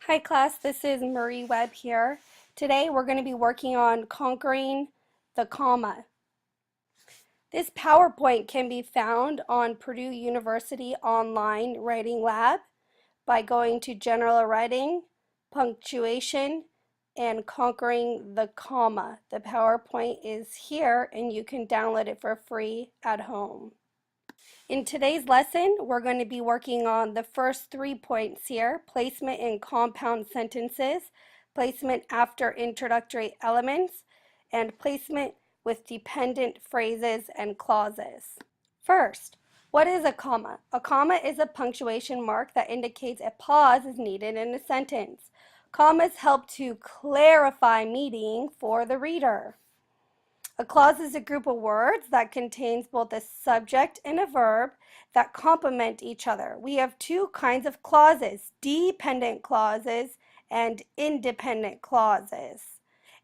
Hi class, this is Marie Webb here. Today we're going to be working on conquering the comma. This PowerPoint can be found on Purdue University Online Writing Lab by going to General Writing, Punctuation, and Conquering the Comma. The PowerPoint is here and you can download it for free at home. In today's lesson, we're going to be working on the first 3 points here: placement in compound sentences, placement after introductory elements, and placement with dependent phrases and clauses. First, what is a comma? A comma is a punctuation mark that indicates a pause is needed in a sentence. Commas help to clarify meaning for the reader. A clause is a group of words that contains both a subject and a verb that complement each other. We have two kinds of clauses: dependent clauses and independent clauses.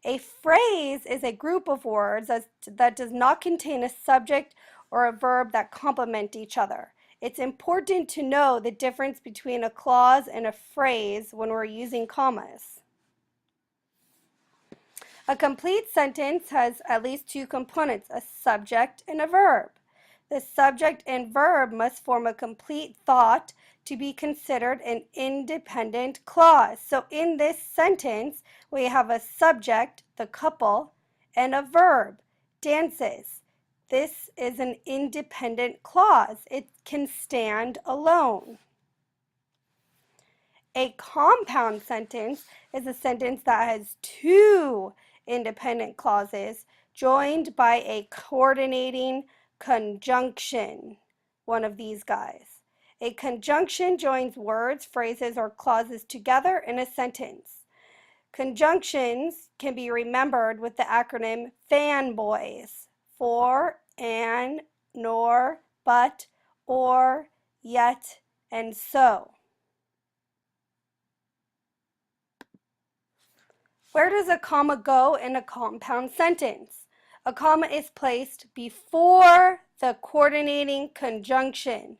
A phrase is a group of words that does not contain a subject or a verb that complement each other. It's important to know the difference between a clause and a phrase when we're using commas. A complete sentence has at least two components, a subject and a verb. The subject and verb must form a complete thought to be considered an independent clause. So in this sentence, we have a subject, the couple, and a verb, dances. This is an independent clause. It can stand alone. A compound sentence is a sentence that has two independent clauses joined by a coordinating conjunction, one of these guys. A conjunction joins words, phrases, or clauses together in a sentence. Conjunctions can be remembered with the acronym FANBOYS: for, and, nor, but, or, yet, and so. Where does a comma go in a compound sentence? A comma is placed before the coordinating conjunction.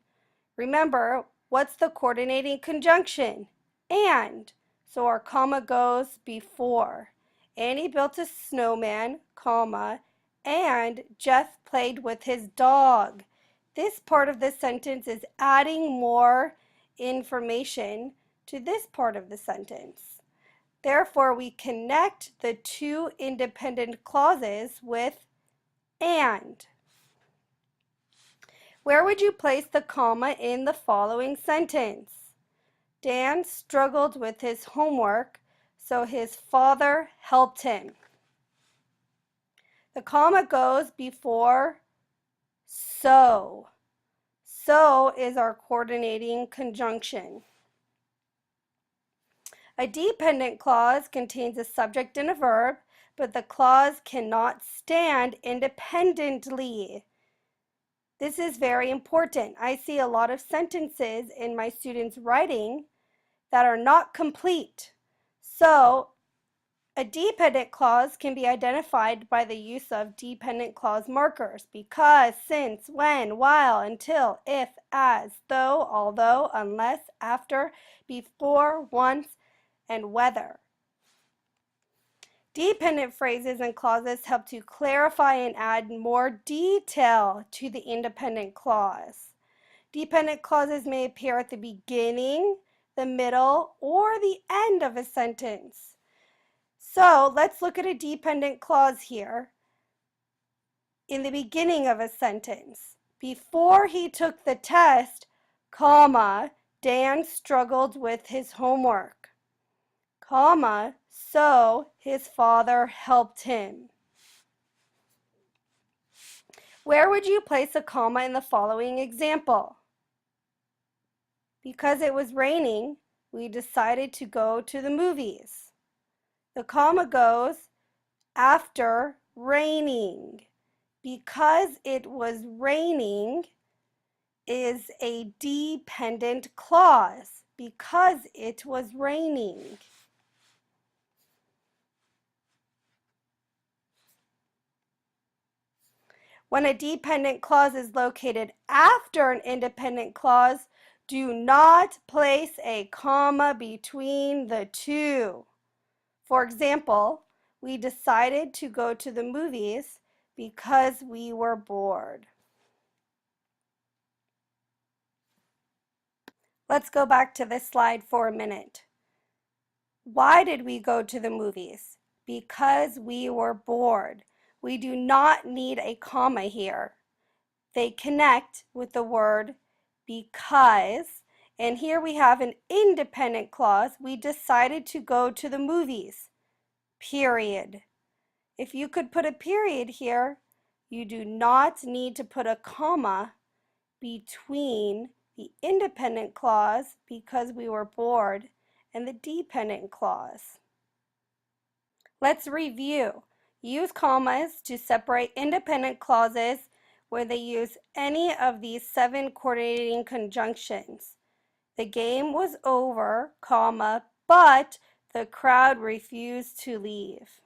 Remember, what's the coordinating conjunction? And. So our comma goes before. Annie built a snowman, comma, and Jeff played with his dog. This part of the sentence is adding more information to this part of the sentence. Therefore, we connect the two independent clauses with and. Where would you place the comma in the following sentence? Dan struggled with his homework, so his father helped him. The comma goes before so. So is our coordinating conjunction. A dependent clause contains a subject and a verb, but the clause cannot stand independently. This is very important. I see a lot of sentences in my students' writing that are not complete. So, a dependent clause can be identified by the use of dependent clause markers: because, since, when, while, until, if, as, though, although, unless, after, before, once, and whether. Dependent phrases and clauses help to clarify and add more detail to the independent clause. Dependent clauses may appear at the beginning, the middle, or the end of a sentence. So let's look at a dependent clause here. In the beginning of a sentence, before he took the test, comma, Dan struggled with his homework, comma, so his father helped him. Where would you place a comma in the following example? Because it was raining, we decided to go to the movies. The comma goes after raining. Because it was raining is a dependent clause. Because it was raining. When a dependent clause is located after an independent clause, Do not place a comma between the two. For example, we decided to go to the movies because we were bored. Let's go back to this slide for a minute. Why did we go to the movies? Because we were bored. We do not need a comma here. They connect with the word because, and here we have an independent clause. We decided to go to the movies, period. If you could put a period here, you do not need to put a comma between the independent clause, because we were bored, and the dependent clause. Let's review. Use commas to separate independent clauses where they use any of these 7 coordinating conjunctions. The game was over, comma, but the crowd refused to leave.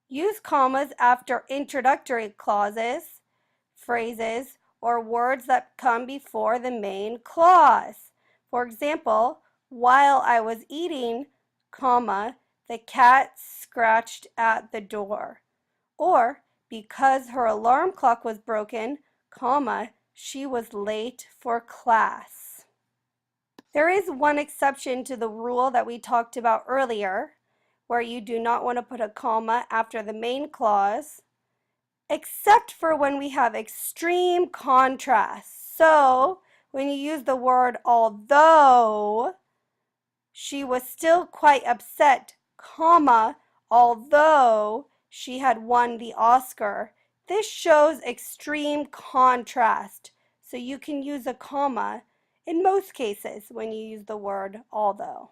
Use commas after introductory clauses, phrases, or words that come before the main clause. For example, while I was eating, comma, the cat scratched at the door. Or, because her alarm clock was broken, comma, she was late for class. There is one exception to the rule that we talked about earlier, where you do not want to put a comma after the main clause, except for when we have extreme contrast. So, when you use the word although, she was still quite upset, comma, although she had won the Oscar. This shows extreme contrast, so you can use a comma in most cases when you use the word although.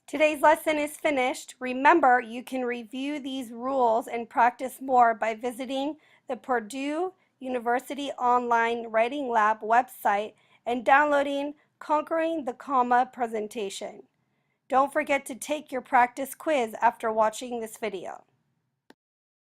Today's lesson is finished. Remember, you can review these rules and practice more by visiting the Purdue University Online Writing Lab website and downloading Conquering the Comma presentation. Don't forget to take your practice quiz after watching this video.